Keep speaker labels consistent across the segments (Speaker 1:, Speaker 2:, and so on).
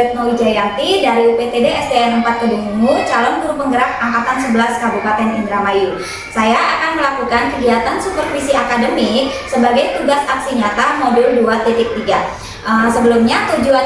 Speaker 1: Retno Wijayanti dari UPTD SDN 4 Kedungunu, calon guru penggerak angkatan 11 Kabupaten Indramayu. Saya akan melakukan kegiatan supervisi akademik sebagai tugas aksi nyata modul 2.3. Sebelumnya tujuan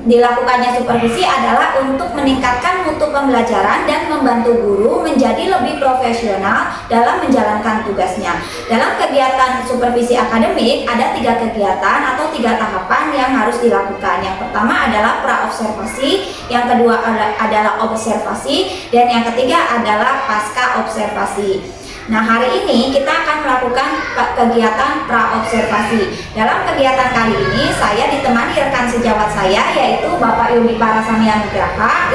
Speaker 1: dilakukannya supervisi adalah untuk meningkatkan mutu pembelajaran dan membantu guru menjadi lebih profesional dalam menjalankan tugasnya. Dalam kegiatan supervisi akademik ada 3 kegiatan atau 3 tahapan yang harus dilakukan. Yang pertama adalah pra-observasi, yang kedua adalah observasi, dan yang ketiga adalah pasca observasi. Nah, hari ini kita akan melakukan kegiatan pra-observasi. Dalam kegiatan kali ini saya ditemani rekan sejawat saya, yaitu Bapak Yogi Parasami Anugraha,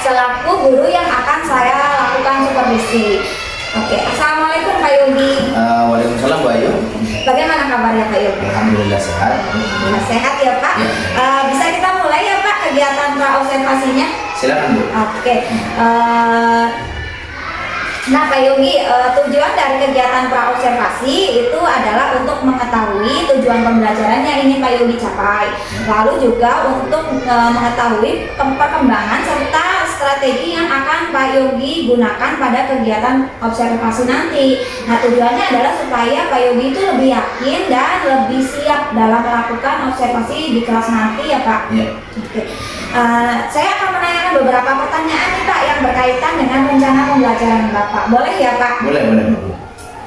Speaker 1: selaku guru yang akan saya lakukan supervisi. Oke, Assalamualaikum Pak Yogi.
Speaker 2: Waalaikumsalam Bu Ayu.
Speaker 1: Bagaimana kabarnya Pak Yogi?
Speaker 2: Alhamdulillah sehat.
Speaker 1: Alhamdulillah sehat ya Pak.
Speaker 2: Ya.
Speaker 1: Bisa kita mulai ya Pak kegiatan pra-observasinya?
Speaker 2: Silakan Bu.
Speaker 1: Oke. Nah Pak Yogi, tujuan dari kegiatan pra-observasi itu adalah untuk mengetahui tujuan pembelajaran yang ingin Pak Yogi capai, lalu juga untuk mengetahui perkembangan serta strategi yang akan Pak Yogi gunakan pada kegiatan observasi nanti. Nah, tujuannya adalah supaya Pak Yogi itu lebih yakin dan lebih siap dalam melakukan observasi di kelas nanti ya Pak.
Speaker 2: Iya.
Speaker 1: Oke. Saya akan menanyakan beberapa pertanyaan nih Pak yang berkaitan dengan rencana pembelajaran Bapak. Boleh ya Pak?
Speaker 2: Boleh Bu.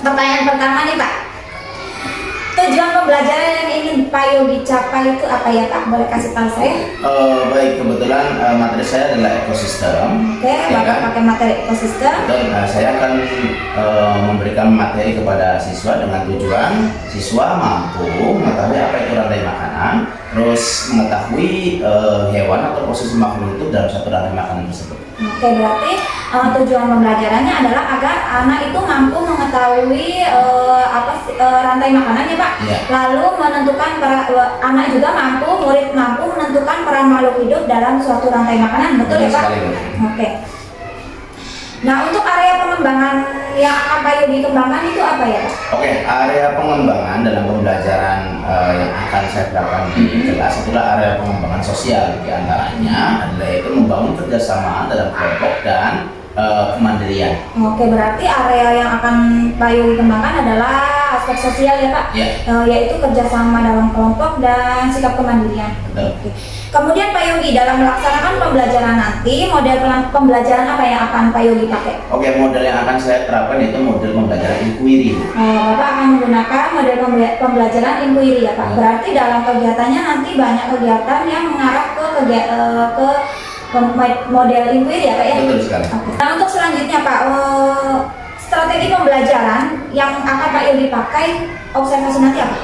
Speaker 1: Pertanyaan pertama nih Pak. Tujuan pembelajaran yang ingin Pak Yogi capai itu apa ya Pak? Boleh kasih tahu saya?
Speaker 2: Baik, kebetulan materi saya adalah ekosistem.
Speaker 1: Oke, Bapak pakai materi ekosistem.
Speaker 2: Dan saya akan memberikan materi kepada siswa dengan tujuan siswa mampu mengetahui apa itu rantai makanan, terus mengetahui hewan atau posisi makhluk hidup dalam satu rantai makanan tersebut.
Speaker 1: Oke, berarti tujuan pembelajarannya adalah agar anak itu mampu mengetahui rantai makanannya Pak.
Speaker 2: Ya.
Speaker 1: Lalu menentukan anak juga murid mampu menentukan peran makhluk hidup dalam suatu rantai makanan, betul ya Pak?
Speaker 2: Sekali, Bu.
Speaker 1: Oke. Nah, untuk area pengembangan yang akan Pak Yogi kembangkan itu apa ya Pak?
Speaker 2: Oke, area pengembangan dalam pembelajaran yang akan saya terapkan di kelas itulah area pengembangan sosial. Di antaranya adalah itu membangun kerjasama dalam kelompok dan kemandirian.
Speaker 1: Oke, berarti area yang akan Pak Yogi kembangkan adalah aspek sosial ya Pak?
Speaker 2: Ya.
Speaker 1: Yaitu kerjasama dalam kelompok dan sikap kemandirian.
Speaker 2: Betul.
Speaker 1: Oke. Kemudian Pak Yogi dalam melaksanakan pembelajaran nanti, model pembelajaran apa yang akan Pak Yogi pakai?
Speaker 2: Oke, model yang akan saya terapkan itu model pembelajaran inquiry.
Speaker 1: Bapak akan menggunakan model pembelajaran inquiry ya Pak. Berarti dalam kegiatannya nanti banyak kegiatan yang mengarah ke model inquiry ya Pak ya?
Speaker 2: Betul sekali.
Speaker 1: Oke. Nah, untuk selanjutnya Pak, strategi pembelajaran yang akan Pak Yogi pakai observasi nanti apa?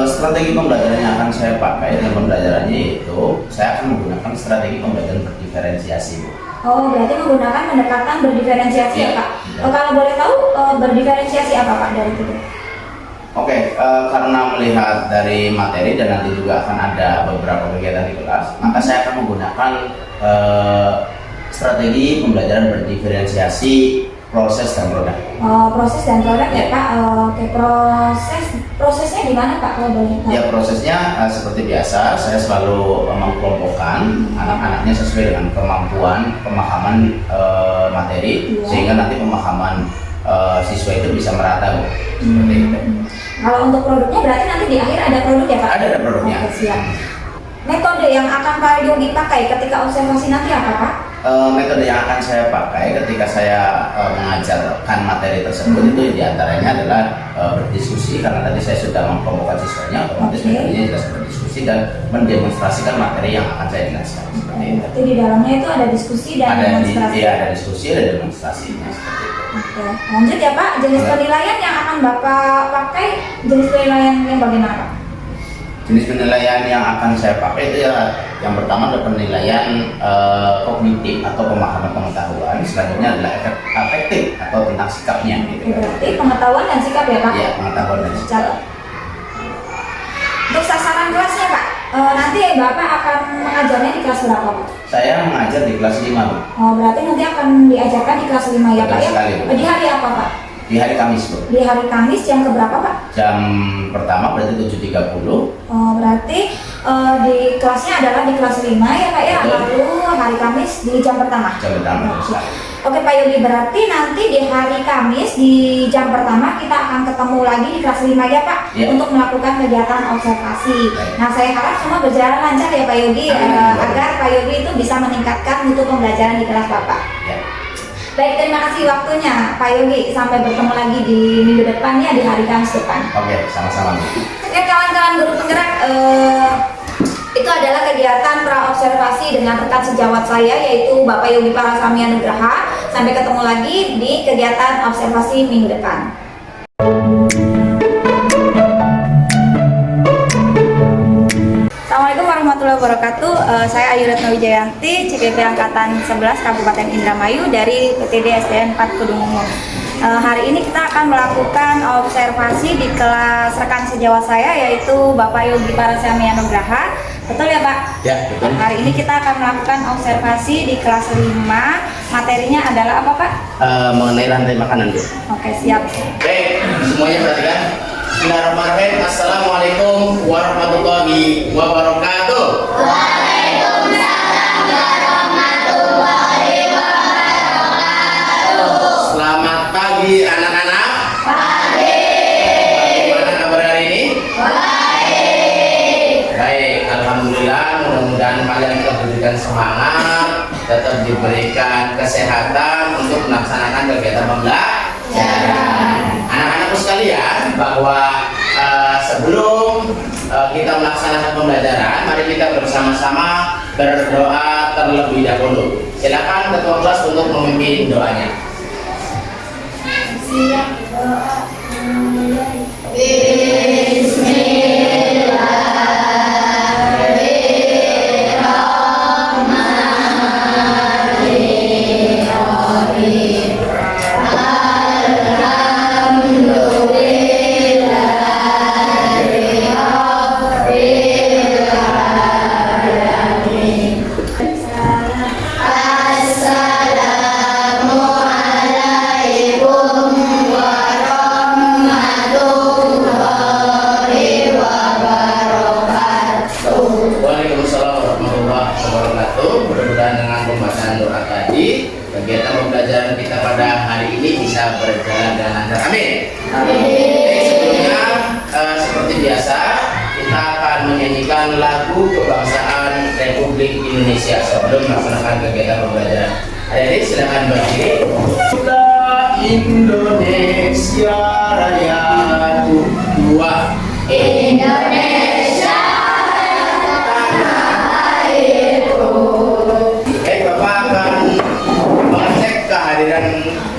Speaker 2: Strategi pembelajaran yang akan saya pakai dalam pembelajarannya yaitu saya akan menggunakan strategi pembelajaran berdiferensiasi, Bu.
Speaker 1: Oh, berarti menggunakan pendekatan berdiferensiasi ya Pak?
Speaker 2: Ya.
Speaker 1: Kalau boleh tahu berdiferensiasi apa Pak dari itu?
Speaker 2: Oke, karena melihat dari materi dan nanti juga akan ada beberapa kegiatan di kelas, maka saya akan menggunakan strategi pembelajaran berdiferensiasi proses dan produk.
Speaker 1: Proses dan produk ya Pak. Oke, prosesnya gimana Pak kalau boleh tahu?
Speaker 2: Ya, prosesnya seperti biasa, saya selalu mengkelompokkan anak-anaknya sesuai dengan kemampuan pemahaman materi, sehingga nanti pemahaman siswa itu bisa merata, Bu. Seperti itu.
Speaker 1: Kalau untuk produknya berarti nanti di akhir ada produk ya Pak?
Speaker 2: Ada produknya.
Speaker 1: Oke, siap. Metode yang akan Pak Yogi pakai ketika observasi nanti apa Pak?
Speaker 2: Metode yang akan saya pakai ketika saya mengajarkan materi tersebut itu diantaranya adalah berdiskusi, karena tadi saya sudah mengkelompokkan siswanya, otomatis metodenya jelas berdiskusi dan mendemonstrasikan materi yang akan saya jelaskan. Seperti itu.
Speaker 1: Berarti di dalamnya itu ada diskusi dan demonstrasi.
Speaker 2: Ada diskusi, ada demonstrasinya seperti itu.
Speaker 1: Oke, lanjut ya Pak. Jenis penilaian yang akan Bapak pakai, jenis penilaian yang bagaimana Pak?
Speaker 2: Jenis penilaian yang akan saya pakai itu ya, yang pertama adalah penilaian kognitif atau pemahaman pengetahuan, selanjutnya adalah afektif atau tentang sikapnya. Gitu.
Speaker 1: Berarti pengetahuan dan sikap ya Pak?
Speaker 2: Iya, pengetahuan dan sikap.
Speaker 1: Untuk sasaran kelasnya Pak, nanti Bapak akan mengajarnya di kelas berapa Pak?
Speaker 2: Saya mengajar di kelas 5, Bu.
Speaker 1: Oh, berarti nanti akan diajarkan di kelas 5 ya Pak ya?
Speaker 2: Betul sekali, Bu.
Speaker 1: Di hari apa Pak?
Speaker 2: Di hari Kamis, Bu.
Speaker 1: Di hari Kamis jam keberapa, Pak?
Speaker 2: Jam pertama berarti 7.30.
Speaker 1: Oh, berarti di kelasnya adalah di kelas 5 ya, Pak ya.
Speaker 2: Betul.
Speaker 1: Lalu hari Kamis di jam pertama.
Speaker 2: Jam pertama.
Speaker 1: Oke, Pak Yogi, berarti nanti di hari Kamis di jam pertama kita akan ketemu lagi di kelas 5 ya, Pak,
Speaker 2: Ya.
Speaker 1: untuk melakukan kegiatan observasi.
Speaker 2: Baik.
Speaker 1: Nah, saya harap semua berjalan lancar ya, Pak Yogi, agar Pak Yogi itu bisa meningkatkan mutu pembelajaran di kelas Bapak.
Speaker 2: Ya.
Speaker 1: Baik, terima kasih waktunya Pak Yogi. Sampai bertemu lagi di minggu depan ya, di hari Kamis depan.
Speaker 2: Oke, sama-sama, Bu.
Speaker 1: Oke, kawan-kawan guru penggerak, itu adalah kegiatan praobservasi dengan rekan sejawat saya yaitu Bapak Yogi Parasami Anugraha. Sampai ketemu lagi di kegiatan observasi minggu depan. Assalamualaikum warahmatullahi wabarakatuh. Saya Ayu Retno Wijayanti, CKP Angkatan 11 Kabupaten Indramayu dari PTD SDN 4 Kedungmungun. Hari ini kita akan melakukan observasi di kelas rekan sejawat saya yaitu Bapak Yogi Parasami Anugraha. Betul ya, Pak?
Speaker 2: Ya, betul.
Speaker 1: Hari ini kita akan melakukan observasi di kelas 5. Materinya adalah apa, Pak?
Speaker 2: Mengenai rantai makanan, Bu.
Speaker 1: Oke, siap.
Speaker 2: Baik, semuanya perhatikan. Bismillahirrahmanirrahim. Assalamualaikum warahmatullahi wabarakatuh. Selamat pagi anak-anak. Pagi. Bagaimana kabar hari ini? Baik, alhamdulillah. Mudah-mudahan kalian tetap diberikan semangat, tetap diberikan kesehatan untuk melaksanakan kegiatan pembelajaran. Anak-anakku sekalian, bahwa sebelum kita melaksanakan pembelajaran, mari kita bersama-sama berdoa terlebih dahulu. Silakan ketua kelas untuk memimpin doanya. Waalaikumsalam warahmatullahi wabarakatuh. Mudah-mudahan dengan pembacaan doa tadi, kegiatan pembelajaran kita pada hari ini bisa berjalan dengan lancar. Amin. Oke, sebelumnya seperti biasa kita akan menyanyikan lagu kebangsaan Republik Indonesia sebelum melaksanakan kegiatan pembelajaran. Adik-adik silakan berdiri. Indonesia Raya, 2 Indonesia. Baik, Bapak akan mengecek kehadiran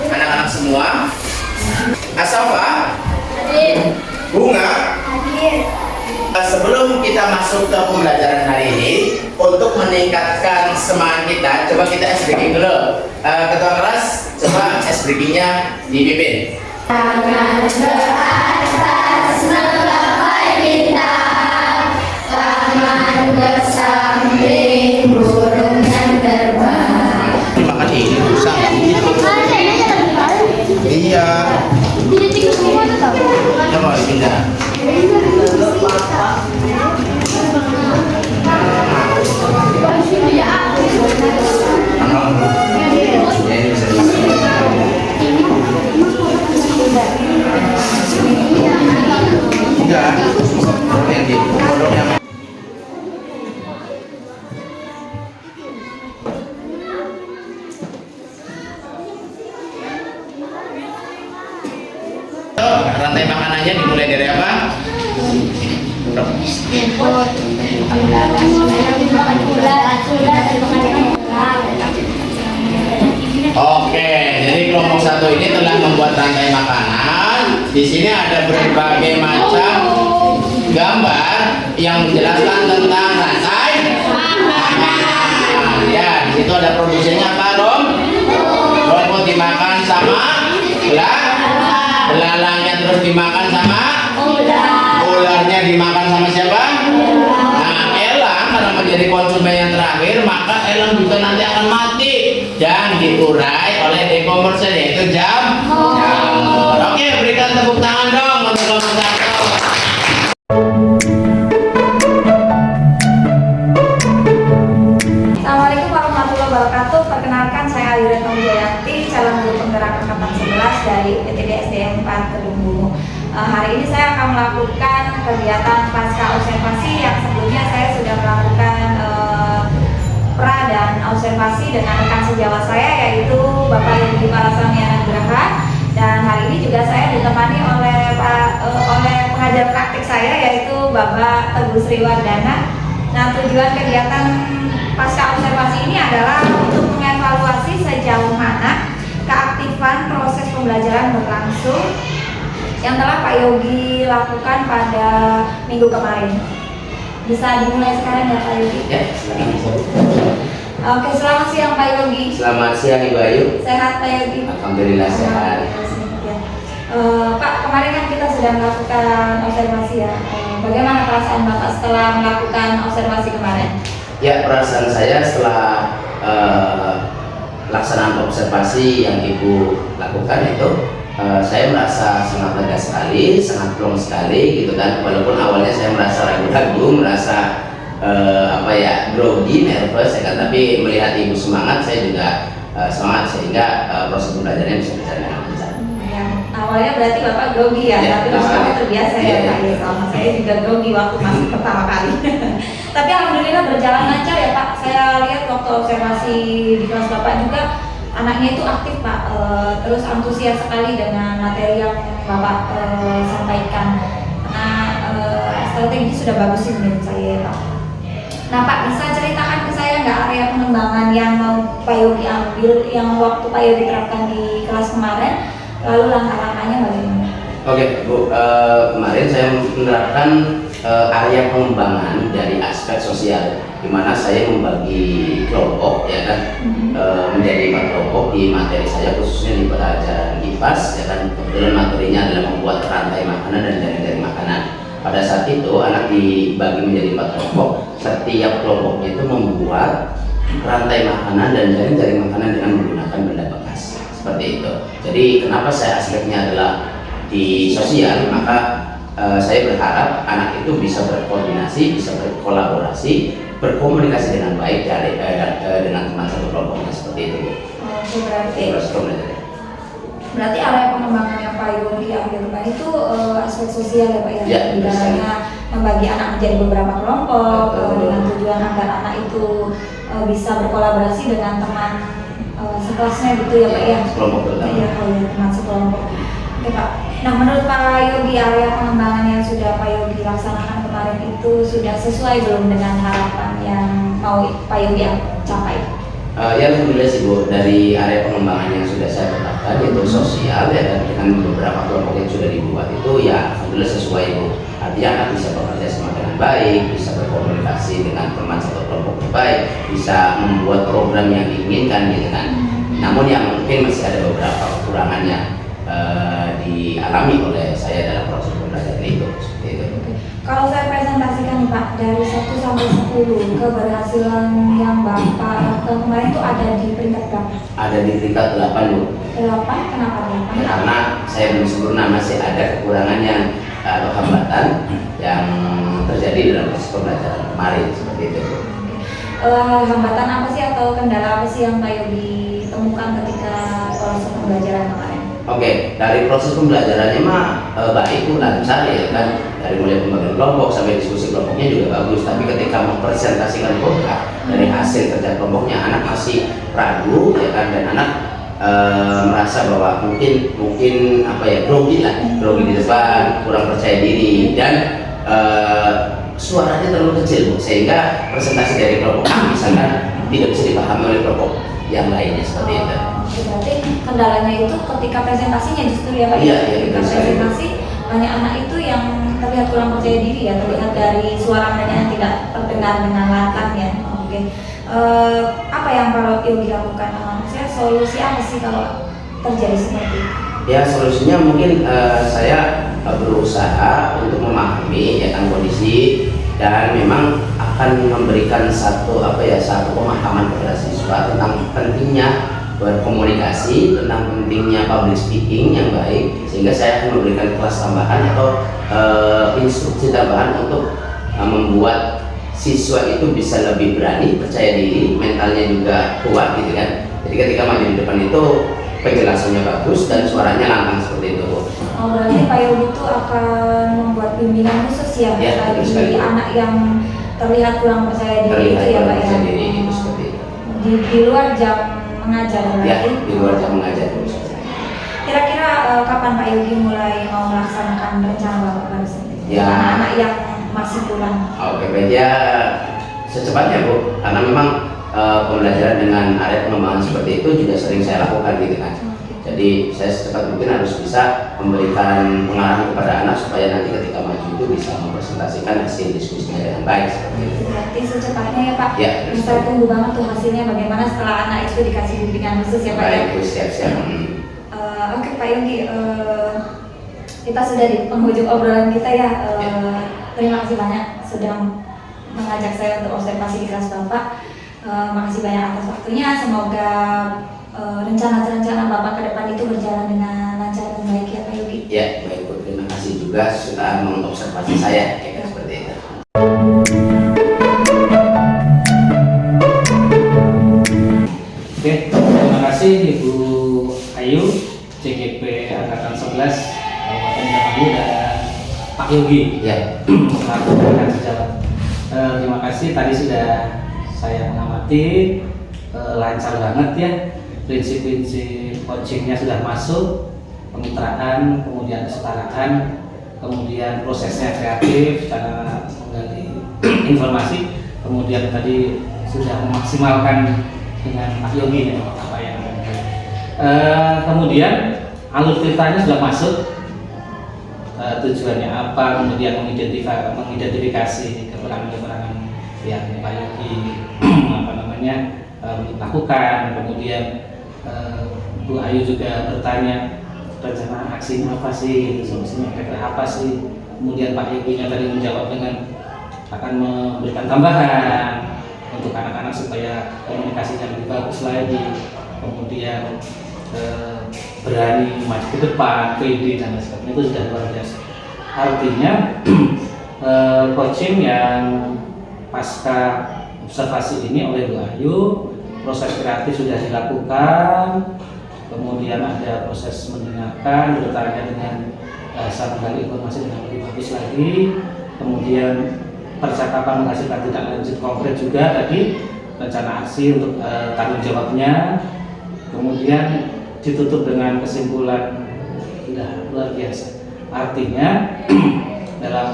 Speaker 2: anak-anak semua. Asafa, Bunga, sebelum kita masuk ke pembelajaran hari ini, untuk meningkatkan semangat kita, coba kita ice breaking dulu. Ketua kelas, coba ice breakingnya dipimpin.
Speaker 3: Tangan ke atas menggapai bintang, tangan ke samping burung yang terbang.
Speaker 2: Makan ini susah. Iya. Ya mau pindah. Enggak. Yang di pondoknya. Rantai makanannya dimulai dari apa? Oke, jadi kelompok 1 ini telah membuat rantai makanan. Di sini ada berbagai macam gambar yang menjelaskan tentang rantai makanan. Ya, di situ ada produksinya apa, Rom? Rumput dimakan sama belalangnya terus dimakan sama ularnya dimakan sama siapa? Nah, elang karena menjadi konsumen yang terakhir, maka elang juga nanti akan mati dan diurai oleh e-commerce yaitu jamur. Oke, berikan tepuk tangan dong untuk kelompok 1.
Speaker 1: Assalamualaikum warahmatullahi wabarakatuh. Perkenalkan, saya Ali Retno Wijayanti, calon guru penggerak angkatan 11 dari UPTD SDN 4 Kedung Bungu. Hari ini saya akan melakukan kegiatan pasca observasi yang sebelumnya saya sudah melakukan pra dan observasi dengan rekan sejawat saya, yaitu Bapak Yogi Parasamiana Graha. Dan hari ini juga saya ditemani oleh pengajar praktik saya, yaitu Bapak Teguh Sriwardana. Nah, tujuan kegiatan pasca observasi ini adalah untuk mengevaluasi sejauh mana keaktifan proses pembelajaran berlangsung yang telah Pak Yogi lakukan pada minggu kemarin. Bisa dimulai sekarang ya Pak Yogi?
Speaker 2: Ya, silakan.
Speaker 1: Oke, selamat siang Pak Yogi.
Speaker 2: Selamat siang Ibu Ayu.
Speaker 1: Sehat Pak Yogi?
Speaker 2: Alhamdulillah sehat.
Speaker 1: Pak, kemarin kan kita sudah melakukan observasi ya. Bagaimana perasaan Bapak setelah melakukan observasi kemarin?
Speaker 2: Ya, perasaan saya setelah pelaksanaan observasi yang Ibu lakukan itu, saya merasa sangat lega sekali, sangat plong sekali gitu kan. Walaupun awalnya saya merasa ragu-ragu, merasa grogi, nervous ya kan. Tapi melihat Ibu semangat, saya juga semangat sehingga proses pembelajarannya bisa berjalan dengan lancar.
Speaker 1: Awalnya berarti Bapak grogi ya, tapi lama-lama terbiasa ya Pak. Ya, sama saya juga grogi waktu masih pertama kali. Tapi alhamdulillah berjalan lancar ya Pak. Saya lihat waktu observasi di kelas Bapak juga anaknya itu aktif Pak, terus antusias sekali dengan materi yang Bapak sampaikan. Nah, strategi sudah bagus sih menurut saya Pak. Nah Pak, bisa ceritakan ke saya nggak area pengembangan yang mau Pak Yogi ambil, yang waktu Pak Yogi terapkan di kelas kemarin? Lalu langkah-langkahnya bagaimana?
Speaker 2: Oke Bu, kemarin saya menerapkan area pengembangan dari aspek sosial, di mana saya membagi kelompok ya kan, menjadi 4 kelompok di materi saya, khususnya di pelajaran IPAS ya kan. Kebetulan materinya adalah membuat rantai makanan dan jaring-jaring makanan. Pada saat itu anak dibagi menjadi 4 kelompok. Setiap kelompoknya itu membuat rantai makanan dan jaring-jaring makanan dengan menggunakan benda bekas. Seperti itu. Jadi kenapa saya aspeknya adalah di sosial, maka saya berharap anak itu bisa berkoordinasi, bisa berkolaborasi, berkomunikasi dengan baik dengan teman satu kelompoknya, seperti itu.
Speaker 1: Berarti area pengembangan yang Pak Yogi ambil kemarin itu aspek sosial ya Pak ya?
Speaker 2: Ya,
Speaker 1: di dalamnya membagi anak menjadi beberapa kelompok dengan tujuan agar anak itu bisa berkolaborasi dengan teman sekelasnya gitu ya Pak ya?
Speaker 2: Sekelompok terutama.
Speaker 1: Iya, teman sekelompok. Oke Pak. Nah, menurut Pak Yogi, area pengembangan yang sudah Pak Yogi laksanakan kemarin itu sudah sesuai belum dengan harapan yang mau Pak Yogi capai?
Speaker 2: Ya alhamdulillah sih Bu, dari area pengembangan yang sudah saya tetapkan, yaitu sosial ya, dan dengan beberapa kelompok yang sudah dibuat itu ya alhamdulillah sesuai Bu. Artinya anak bisa bekerja sama dengan baik, bisa berkomunikasi dengan teman satu kelompok yang baik, bisa membuat program yang diinginkan gitu kan. Namun yang mungkin masih ada beberapa kekurangan yang dialami oleh saya dalam proses pembelajaran itu, seperti itu.
Speaker 1: Kalau saya presentasikan nih Pak, dari 1 sampai 10 keberhasilan yang Bapak kemarin itu ada di peringkat berapa?
Speaker 2: Ada di peringkat 8 Bu.
Speaker 1: 8, kenapa 8?
Speaker 2: Ya, karena saya belum sempurna, masih ada kekurangan yang atau hambatan yang terjadi dalam proses pembelajaran kemarin, seperti itu Bu.
Speaker 1: Hambatan apa sih atau kendala apa sih yang Pak Yogi temukan ketika proses pembelajaran kemarin?
Speaker 2: Oke, dari proses pembelajarannya mah baik Bu, lancar ya kan. Dari mulai pembagian kelompok sampai diskusi kelompoknya juga bagus. Tapi ketika mempresentasikan program dari hasil kerja kelompoknya, anak masih ragu ya kan, dan anak merasa bahwa mungkin grogi di depan, kurang percaya diri, dan suaranya terlalu kecil Bu, sehingga presentasi dari kelompok A misalkan tidak bisa dipahami oleh kelompok yang lainnya, seperti itu.
Speaker 1: Berarti kendalanya itu ketika presentasinya justru ya Pak?
Speaker 2: Iya,
Speaker 1: ketika presentasi banyak anak itu yang terlihat kurang percaya diri ya, terlihat dari suara mereka yang tidak terdengar dengan lantang ya. Oke. Apa yang Pak Yogi lakukan? Maksudnya solusi apa sih kalau terjadi seperti itu?
Speaker 2: Ya solusinya mungkin saya berusaha untuk memahami ya kan kondisi, dan memang akan memberikan satu pemahaman kepada siswa tentang pentingnya berkomunikasi, tentang pentingnya public speaking yang baik, sehingga saya akan memberikan kelas tambahan atau instruksi tambahan untuk membuat siswa itu bisa lebih berani, percaya diri, mentalnya juga kuat gitu kan. Jadi ketika maju di depan itu penjelasannya bagus dan suaranya lantang seperti itu.
Speaker 1: Oh, berarti Pak Yogi itu akan membuat bimbingan khusus ya,
Speaker 2: Ya,
Speaker 1: bagi
Speaker 2: betul sekali.
Speaker 1: anak yang terlihat kurang percaya diri
Speaker 2: Terlihat
Speaker 1: itu ya
Speaker 2: kurang
Speaker 1: Pak ya.
Speaker 2: percaya diri itu seperti itu.
Speaker 1: Di luar jam mengajar
Speaker 2: Ya,
Speaker 1: berarti.
Speaker 2: di luar jam mengajar.
Speaker 1: Kira-kira kapan Pak Yogi mulai mau melaksanakan rencana Bapak barusan?
Speaker 2: Ya.
Speaker 1: Anak-anak yang masih kurang.
Speaker 2: Oke, baik ya, secepatnya Bu, karena memang pembelajaran dengan area pengembangan seperti itu juga sering saya lakukan gitu kan. Jadi saya secepat mungkin harus bisa memberikan pengarahan kepada anak supaya nanti ketika maju itu bisa mempresentasikan hasil diskusinya dengan baik seperti itu.
Speaker 1: Berarti secepatnya ya Pak.
Speaker 2: Ya,
Speaker 1: Kita tunggu banget tuh hasilnya bagaimana setelah anak itu dikasih bimbingan khusus ya Pak ya.
Speaker 2: baik Bu, siap-siap.
Speaker 1: Oke Pak Yogi, kita sudah di penghujung obrolan kita ya. Terima kasih banyak sudah mengajak saya untuk observasi di kelas Bapak. Makasih banyak atas waktunya. Semoga rencana-rencana Bapak ke depan itu berjalan dengan lancar dan baik ya Pak Yogi.
Speaker 2: Ya, baik Bu, terima kasih juga sudah mengobservasi saya kayak seperti itu.
Speaker 4: Oke, terima kasih Ibu Ayu, CGP Angkatan 11 Kabupaten Indramayu dan Pak Yogi
Speaker 2: Ya,
Speaker 4: selaku rekan sejawat. Terima kasih, tadi sudah saya mengamati lancar banget ya, prinsip-prinsip coachingnya sudah masuk, kemitraan, kemudian kesetaraan, kemudian prosesnya kreatif, cara menggali informasi, kemudian tadi sudah memaksimalkan dengan Pak Yogi ya, apa yang kemudian alur ceritanya sudah masuk, tujuannya apa, kemudian mengidentifikasi kekurangan-kekurangan yang Pak Yogi apa namanya lakukan, kemudian Bu Ayu juga bertanya rencana aksinya apa sih, solusinya kira-kira apa sih, kemudian Pak Yogi tadi menjawab dengan akan memberikan tambahan untuk anak-anak supaya komunikasinya lebih bagus lagi, kemudian berani maju ke depan, pede dan lain sebagainya, itu sudah luar biasa. Artinya coaching yang pasca observasi ini oleh Bu Ayu, proses kreatif sudah dilakukan, kemudian ada proses mendengarkan, bertanya dengan bahasa menggali informasi dengan lebih bagus lagi, kemudian percakapan menghasilkan tindak lanjut konkret juga tadi, rencana aksi untuk tanggung jawabnya, kemudian ditutup dengan kesimpulan luar biasa. Artinya dalam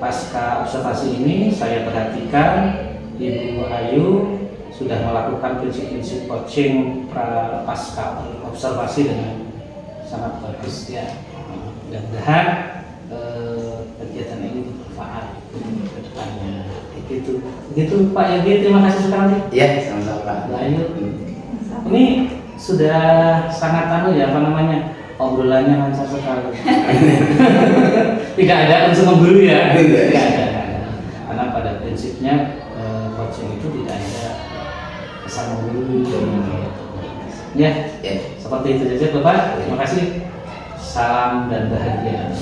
Speaker 4: pasca observasi ini saya perhatikan Ibu Ayu sudah melakukan prinsip-prinsip coaching pasca observasi dengan sangat bagus ya. Mudah-mudahan kegiatan ini bermanfaat ke depannya. Begitu Pak Yogi, terima kasih sekali.
Speaker 2: ya, sama-sama Pak.
Speaker 4: Bu Ayu, ini sudah sangat ya, apa namanya, obrolannya lancar sekali. Tidak ada unsur membuli ya. Tidak ada. Karena pada prinsipnya coaching itu tidak ada kesan membuli. Ya, seperti itu saja Bapak. Terima kasih. Salam dan bahagia.